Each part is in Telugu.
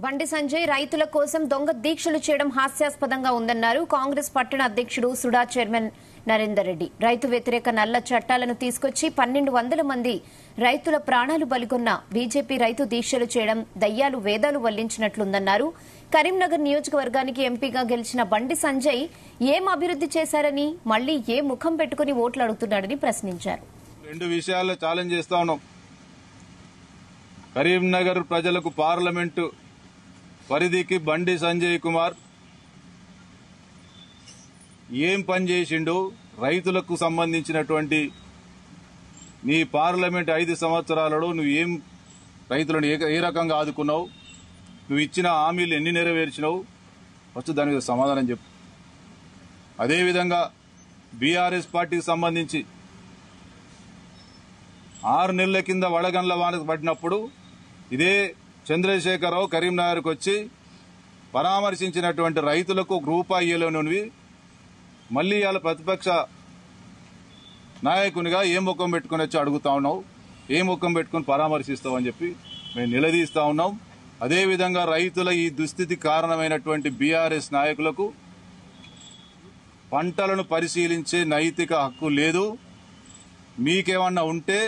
బండి సంజయ్ రైతుల కోసం దొంగ దీక్షలు చేయడం హాస్యాస్పదంగా ఉందన్నారు కాంగ్రెస్ పట్టణ అధ్యక్షుడు సుడా చైర్మన్ నరేందర్ రెడ్డి. రైతు వ్యతిరేక నల్ల చట్టాలను తీసుకొచ్చి 1200 మంది రైతుల ప్రాణాలు బలిగొన్న బీజేపీ రైతు దీక్షలు చేయడం దయ్యాలు వేదాలు వల్లించినట్లుందన్నారు. కరీంనగర్ నియోజకవర్గానికి ఎంపీగా గెలిచిన బండి సంజయ్ ఏం అభివృద్ది చేశారని, మళ్లీ ఏ ముఖం పెట్టుకుని ఓట్లు అడుగుతున్నాడని ప్రశ్నించారు. రెండు విషయాల్లో ఛాలెంజ్ చేస్తా ఉన్నాం. కరీంనగర్ ప్రజలకు పార్లమెంటు పరిధికి బండి సంజయ్ కుమార్ ఏం పని చేసిండు, రైతులకు సంబంధించినటువంటి నీ పార్లమెంట్ 5 సంవత్సరాలలో నువ్వు ఏం రైతులను ఏ రకంగా ఆదుకున్నావు, నువ్వు ఇచ్చిన హామీలు ఎన్ని నెరవేర్చినావు, ఫస్ట్ దాని మీద సమాధానం చెప్పు. అదేవిధంగా బీఆర్ఎస్ పార్టీకి సంబంధించి 6 నెలల కింద వడగండ్ల వాన పడినప్పుడు ఇదే చంద్రశేఖరరావు కరీంనగర్కి వచ్చి పరామర్శించినటువంటి రైతులకు రూపాయి ఇయ్యలేనివి మళ్లీ ఇవాళ ప్రతిపక్ష నాయకునిగా ఏ ముఖం పెట్టుకుని వచ్చి అడుగుతా ఉన్నావు, ఏ ముఖం పెట్టుకుని పరామర్శిస్తావు అని చెప్పి మేము నిలదీస్తా ఉన్నాం. అదేవిధంగా రైతుల ఈ దుస్థితి కారణమైనటువంటి బీఆర్ఎస్ నాయకులకు పంటలను పరిశీలించే నైతిక హక్కు లేదు. మీకేమన్నా ఉంటే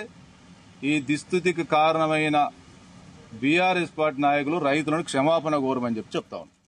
ఈ దుస్థితికి కారణమైన బీఆర్ఎస్ పార్టీ నాయకులు రైతులను క్షమాపణ కోరమని చెప్తా ఉన్నాం.